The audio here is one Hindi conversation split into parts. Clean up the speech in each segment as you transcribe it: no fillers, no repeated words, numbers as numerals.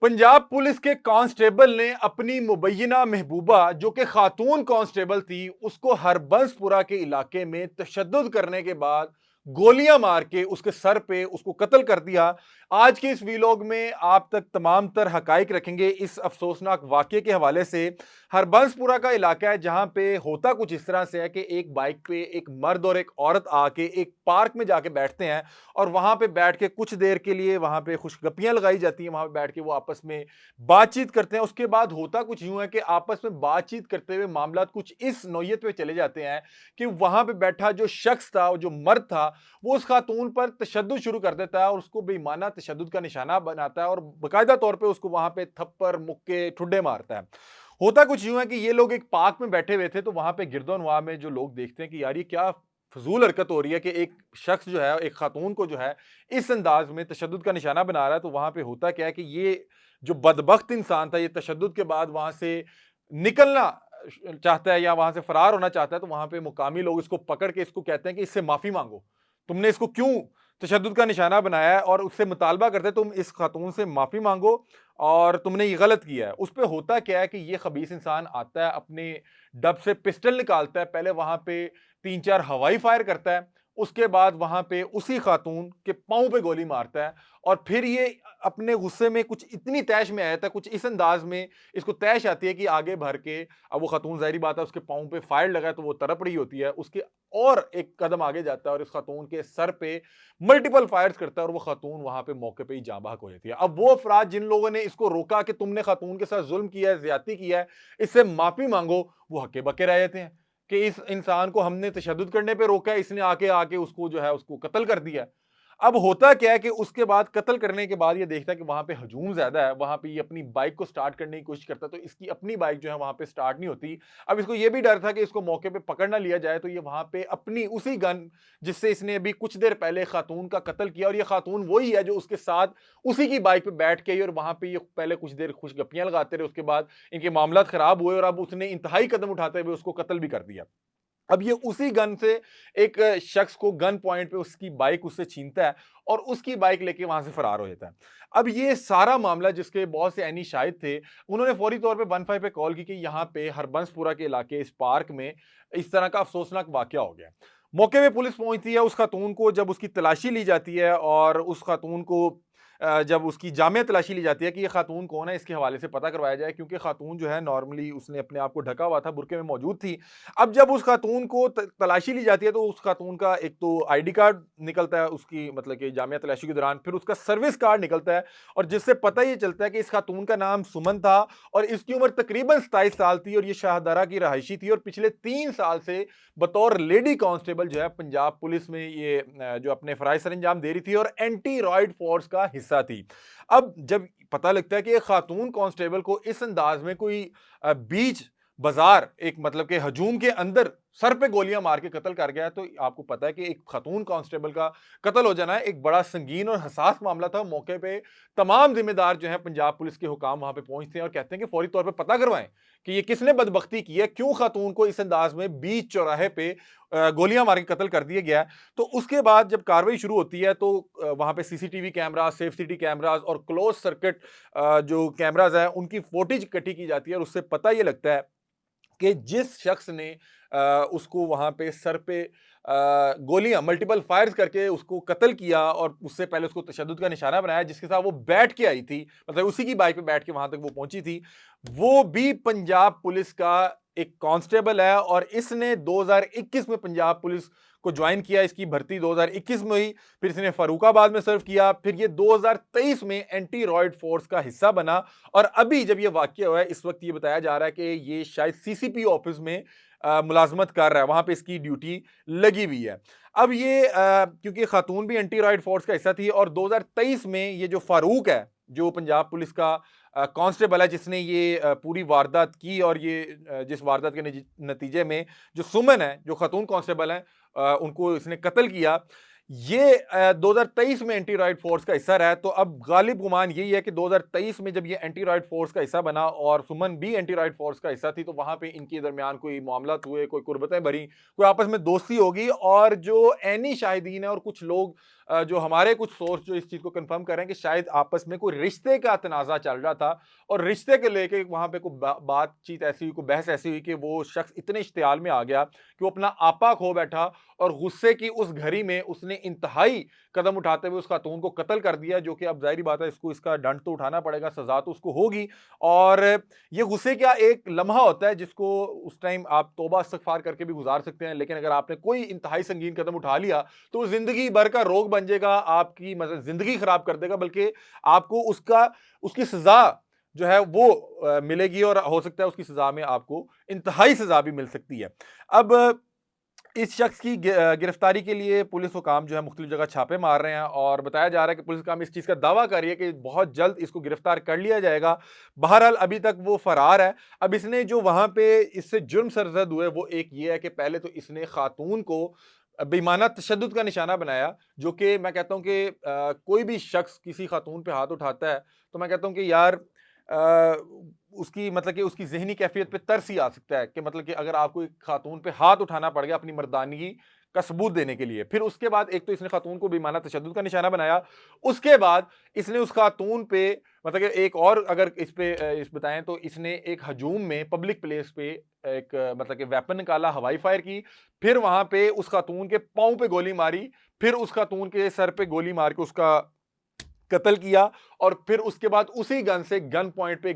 पंजाब पुलिस के कांस्टेबल ने अपनी मुबैना महबूबा जो कि खातून कांस्टेबल थी उसको हरबंसपुरा के इलाके में तशद्दुद करने के बाद गोलियां मार के उसके सर पे उसको कत्ल कर दिया। आज के इस वीलॉग में आप तक तमाम तर हकाइक रखेंगे इस अफसोसनाक वाकये के हवाले से। हरबंसपुरा का इलाका है जहां पे होता कुछ इस तरह से है कि एक बाइक पे एक मर्द और एक औरत आके एक पार्क में जाके बैठते हैं और वहां पे बैठ के कुछ देर के लिए वहां पे खुशगपियां लगाई जाती हैं। वहां पे बैठ के वो आपस में बातचीत करते हैं। उसके बाद होता कुछ यूं है कि आपस में बातचीत करते हुए मामला कुछ इस नौयत पे चले जाते हैं कि वहां पे बैठा जो शख्स था, जो मर्द था, वो उस खातून पर तशद्दुद शुरू कर देता है और उसको बेईमाना तशद्दुद का निशाना बनाता है और बाकायदा तौर पे उसको वहां पे थप्पड़ मुक्के ठुड्डे मारता है। होता कुछ यूं है कि ये लोग एक पार्क में बैठे हुए थे तो वहां पे गिरदोनवा में जो लोग देखते हैं कि यार ये क्या फजूल हरकत हो रही है कि एक शख्स जो है एक खातून को जो है इस अंदाज में तशद्दुद का निशाना बना रहा है। तो वहां पे होता क्या है कि ये जो बदबख्त इंसान था ये तशद्दुद के बाद वहां से निकलना चाहता है या वहां से फरार होना चाहता है। तो वहां पे मुकामी लोग इसको पकड़ के इसको कहते हैं कि इससे माफी मांगो, तुमने इसको क्यों तशद्दुद का निशाना बनाया है, और उससे मुतालबा करते तुम इस खातून से माफी मांगो और तुमने ये गलत किया है। उस पे होता क्या है कि ये खबीस इंसान आता है, अपने डब से पिस्टल निकालता है, पहले वहां पे 3-4 हवाई फायर करता है, उसके बाद वहां पे उसी खातून के पांव पे गोली मारता है। और फिर ये अपने गुस्से में कुछ इतनी तैश में आया था, कुछ इस अंदाज में इसको तैश आती है कि आगे भर के अब वो खातून जाहिर बात है उसके पांव पे फायर लगा है तो वो तड़प रही होती है, उसके और एक कदम आगे जाता है और इस खातून के सर पे मल्टीपल फायर्स करता है और वो खातून वहां पे मौके पे ही जाँ बहक हो जाती है। अब वो अफराद जिन लोगों ने इसको रोका कि तुमने खातून के साथ जुल्म किया है, ज्यादती किया है, इससे माफी मांगो, वो हक्के बक्के रह जाते हैं कि इस इंसान को हमने तशद्दुद करने पे रोका है, इसने आके आके उसको जो है उसको कत्ल कर दिया। अब होता क्या है कि उसके बाद कत्ल करने के बाद ये देखता है कि वहां पे हजूम ज्यादा है, वहां पे ये अपनी बाइक को स्टार्ट करने की कोशिश करता है तो इसकी अपनी बाइक जो है वहां पे स्टार्ट नहीं होती। अब इसको ये भी डर था कि इसको मौके पे पकड़ ना लिया जाए, तो ये वहां पे अपनी उसी गन जिससे इसने अभी कुछ देर पहले खातून का कत्ल किया, और ये खातून वही है जो उसके साथ उसी की बाइक पे बैठ के और वहां पे ये पहले कुछ देर खुशगपियां लगाते रहे, उसके बाद इनके मामला खराब हुए और अब उसने इंतहाई कदम उठाते हुए उसको कत्ल भी कर दिया। अब ये उसी गन से एक शख्स को गन पॉइंट पे उसकी बाइक उससे छीनता है और उसकी बाइक लेके वहां से फरार हो जाता है। अब ये सारा मामला जिसके बहुत से ऐनी शाहिद थे, उन्होंने फौरी तौर पे 15 पे कॉल की कि यहाँ पे हरबंसपुरा के इलाके इस पार्क में इस तरह का अफसोसनाक वाकया हो गया। मौके पे पुलिस पहुंचती है, उस खातून को जब उसकी तलाशी ली जाती है और उस खातून को जब उसकी जामिया तलाशी ली जाती है कि ये खातून कौन है, इसके हवाले से पता करवाया जाए, क्योंकि खातून जो है नॉर्मली उसने अपने आप को ढका हुआ था, बुरके में मौजूद थी। अब जब उस खातून को तलाशी ली जाती है तो उस खातून का एक तो आईडी कार्ड निकलता है उसकी, मतलब कि जामिया तलाशी के दौरान, फिर उसका सर्विस कार्ड निकलता है और जिससे पता ये चलता है कि इस खातून का नाम सुमन था और इसकी उम्र तकरीबन 27 साल थी और ये शाहदरा की रहायशी थी और पिछले 3 साल से बतौर लेडी कांस्टेबल जो है पंजाब पुलिस में ये जो अपने फराइज सर अंजाम दे रही थी और एंटी रॉयड फोर्स का हिस्सा थी। अब जब पता लगता है कि एक खातून कांस्टेबल को इस अंदाज में कोई बीच बाजार एक मतलब के हजूम के अंदर सर पे गोलियां मार के कत्ल कर गया है, तो आपको पता है कि एक खातून कांस्टेबल का कत्ल हो जाना है एक बड़ा संगीन और हसास मामला था। मौके पे तमाम जिम्मेदार जो है पंजाब पुलिस के हुकाम वहां पे पहुंचते हैं और कहते हैं कि फौरी तौर पे पता करवाएं कि ये किसने बदबख्ती की है, क्यों खातून को इस अंदाज में बीच चौराहे पे गोलियां मार के कत्ल कर दिया गया है। तो उसके बाद जब कार्रवाई शुरू होती है तो वहां पे CCTV camera, safe city cameras और क्लोज सर्किट जो कैमराज है उनकी फुटेज इकट्ठी की जाती है और उससे पता ये लगता है कि जिस शख्स ने उसको वहां पे सर पे गोलियां मल्टीपल फायर्स करके उसको कत्ल किया और उससे पहले उसको तशद्दुद का निशाना बनाया, जिसके साथ वो बैठ के आई थी, मतलब उसी की बाइक पे बैठ के वहां तक वो पहुंची थी, वो भी पंजाब पुलिस का एक कांस्टेबल है और इसने 2021 में पंजाब पुलिस को ज्वाइन किया। इसकी भर्ती 2021 में हुई, फिर इसने फरूखाबाद में सर्व किया, फिर ये 2023 में एंटी रॉयड फोर्स का हिस्सा बना और अभी जब ये वाकया हुआ है इस वक्त ये बताया जा रहा है कि ये शायद सीसीपी ऑफिस में मुलाजमत कर रहा है, वहां पे इसकी ड्यूटी लगी हुई है। अब ये क्योंकि खातून भी एंटी रॉयड फोर्स का हिस्सा थी और 2023 में ये जो फारूक है जो पंजाब पुलिस का कांस्टेबल है जिसने ये पूरी वारदात की और ये जिस वारदात के नतीजे में जो सुमन है जो खातून कांस्टेबल है उनको इसने कत्ल किया, ये 2023 में एंटी रॉयड फोर्स का हिस्सा रहा। तो अब गालिब गुमान यही है कि 2023 में जब ये एंटी रॉयड फोर्स का हिस्सा बना और सुमन भी एंटी रॉयड फोर्स का हिस्सा थी, तो वहां पे इनके दरमियान कोई मामला हुए, कोई कुर्बतें भरी, कोई आपस में दोस्ती होगी और जो ऐनी शाहिदीन है और कुछ लोग जो हमारे कुछ सोर्स जो इस चीज को कंफर्म कर रहे हैं कि शायद आपस में कोई रिश्ते का तनाजा चल रहा था और रिश्ते के लेके वहां पे कोई बातचीत ऐसी हुई, कोई बहस ऐसी हुई कि वो शख्स इतने इश्तियाल में आ गया कि वो अपना आपा खो बैठा और गुस्से की उस घड़ी में उसने इंतहाई कदम उठाते हुए उस खातून को कत्ल कर दिया, जो कि अब जाहिर बात है इसको इसका दंड तो उठाना पड़ेगा, सजा तो उसको होगी। और ये गुस्से का एक लम्हा होता है जिसको उस टाइम आप तौबा इस्तगफार करके भी गुजार सकते हैं, लेकिन अगर आपने कोई इंतहाई संगीन कदम उठा लिया तो वो जिंदगी भर का रोग बन जाएगा, आपकी मतलब जिंदगी खराब कर देगा, बल्कि आपको उसकी सजा जो है वो मिलेगी और हो सकता है उसकी सजा में आपको इंतहाई सजा भी मिल सकती है। अब इस शख्स की गिरफ्तारी के लिए पुलिस हुकाम जो है मुख्तलिफ जगह छापे मार रहे हैं और बताया जा रहा है कि पुलिस हुकाम इस चीज़ का दावा कर रही है कि बहुत जल्द इसको गिरफ्तार कर लिया जाएगा। बहरहाल अभी तक वो फरार है। अब इसने जो वहाँ पे इससे जुर्म सरजद हुए वो एक ये है कि पहले तो इसने खातून को बेईमाना तशद्दुद का निशाना बनाया, जो कि मैं कहता हूँ कि कोई भी शख्स किसी खातून पे हाथ उठाता है तो मैं कहता हूँ कि यार उसकी मतलब कि उसकी ज़हनी कैफ़ियत पे तरस ही आ सकता है कि मतलब कि अगर आपको एक खातून पे हाथ उठाना पड़ गया अपनी मर्दानगी का सबूत देने के लिए। फिर उसके बाद एक तो इसने खातून को बेईमाना तशद्दुद का निशाना बनाया, उसके बाद इसने उस खातून पे मतलब कि एक और अगर इस बताएँ तो इसने एक हजूम में पब्लिक प्लेस पे एक मतलब कि वेपन निकाला, हवाई फायर की, फिर वहाँ पे उस खातून के पाँव पे गोली मारी, फिर उस खातून के सर पे गोली मार के उसका कत्ल किया और फिर उसके बाद उसी गन से गन पॉइंट पे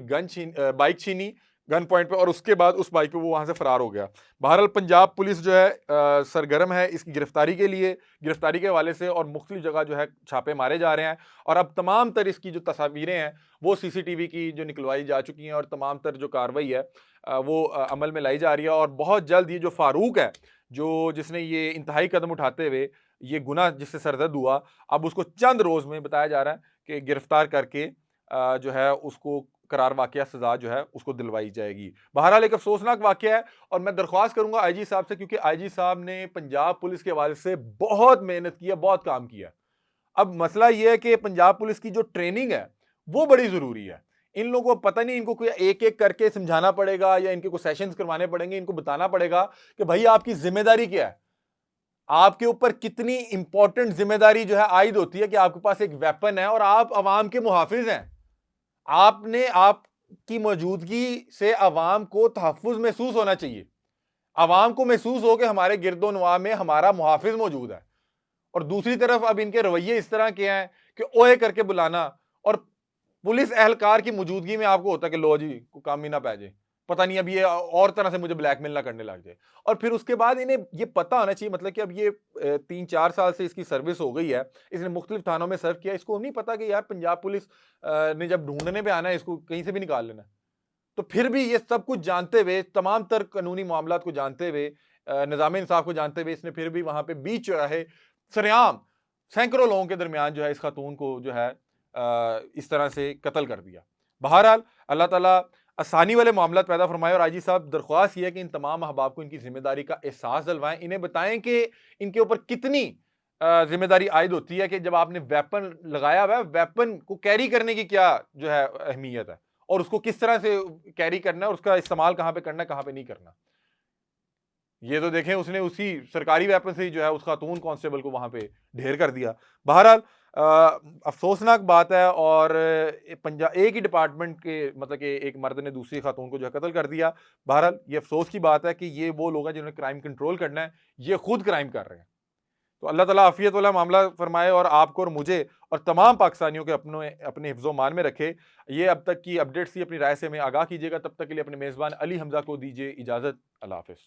बाइक छीनी गन पॉइंट पे और उसके बाद उस बाइक पे वो वहां से फरार हो गया। बहरहाल पंजाब पुलिस जो है सरगर्म है इसकी गिरफ्तारी के लिए, गिरफ्तारी के हवाले से, और मुख्तलिफ जगह जो है छापे मारे जा रहे हैं और अब तमाम तर इसकी जो तस्वीरें हैं वो सीसीटीवी की जो निकलवाई जा चुकी हैं और तमाम तर जो कार्रवाई है वो अमल में लाई जा रही है। और बहुत जल्द ये जो फारूक है जो जिसने ये इंतहाई कदम उठाते हुए ये गुनाह जिससे सरजद हुआ, अब उसको चंद रोज में बताया जा रहा है कि गिरफ्तार करके जो है उसको करार वाकया सजा जो है उसको दिलवाई जाएगी। बहरहाल एक अफसोसनाक वाकया है और मैं दरख्वास्त करूंगा आईजी साहब से, क्योंकि आईजी साहब ने पंजाब पुलिस के हवाले से बहुत मेहनत की है, बहुत काम किया। अब मसला यह है कि पंजाब पुलिस की जो ट्रेनिंग है वो बड़ी जरूरी है। इन लोगों को पता नहीं, इनको कोई एक एक करके समझाना पड़ेगा या इनके को सेशंस करवाने पड़ेंगे, इनको बताना पड़ेगा कि भाई आपकी जिम्मेदारी क्या है, आपके ऊपर कितनी इंपॉर्टेंट जिम्मेदारी जो है आयद होती है कि आपके पास एक वेपन है और आप अवाम के मुहाफिज हैं। आपने आपकी मौजूदगी से अवाम को तहफ़्फ़ुज़ महसूस होना चाहिए। अवाम को महसूस हो कि हमारे गिरदोनवा में हमारा मुहाफिज मौजूद है। और दूसरी तरफ अब इनके रवैये इस तरह के हैं कि ओए करके बुलाना और पुलिस एहलकार की मौजूदगी में आपको होता है कि लो जी को काम ही ना पै जाए, पता नहीं अब ये और तरह से मुझे ब्लैकमेल ना करने लग जाए। और फिर उसके बाद इन्हें ये पता होना चाहिए, मतलब कि अब ये 3-4 साल से इसकी सर्विस हो गई है, इसने मुख्तलिफ थानों में सर्व किया, इसको नहीं पता कि यार पंजाब पुलिस ने जब ढूंढने पे आना है इसको कहीं से भी निकाल लेना। तो फिर भी ये सब कुछ जानते हुए, तमाम तर कानूनी मामलात को जानते हुए, निज़ाम इंसाफ को जानते हुए, इसने फिर भी वहां पे बीच चौराहे सरेआम सैकड़ों लोगों के दरमियान जो है इस खातून को जो है इस तरह से कत्ल कर दिया। बहरहाल अल्लाह ताला आसानी वाले मामला पैदा फरमाए और आईजी साहब दरख्वास्त ये है कि इन तमाम अहबाब को इनकी जिम्मेदारी का एहसास दिलवाएं, इन्हें बताएं कि इनके ऊपर कितनी जिम्मेदारी आयद होती है कि जब आपने वेपन लगाया हुआ है, वेपन को कैरी करने की क्या जो है अहमियत है और उसको किस तरह से कैरी करना है और उसका इस्तेमाल कहाँ पे करना है, कहाँ पे नहीं करना। ये तो देखें उसने उसी सरकारी वेपन से ही जो है उस खातून कांस्टेबल को वहां पे ढेर कर दिया। बहरहाल अफसोसनाक बात है और पंजाब एक ही डिपार्टमेंट के मतलब कि एक मर्द ने दूसरी खातून को जो है कत्ल कर दिया। बहरहाल ये अफसोस की बात है कि ये वो लोग हैं जिन्होंने क्राइम कंट्रोल करना है, ये खुद क्राइम कर रहे हैं। तो अल्लाह ताला आफियत वाला मामला फरमाए और आपको और मुझे और तमाम पाकिस्तानियों के अपने हिफ्ज़ो मान में रखे। ये अब तक की अपडेट्स थी, अपनी राय से हमें आगाह कीजिएगा। तब तक के लिए अपने मेज़बान अली हमजा को दीजिए इजाज़त। अल्लाह हाफ़िज़।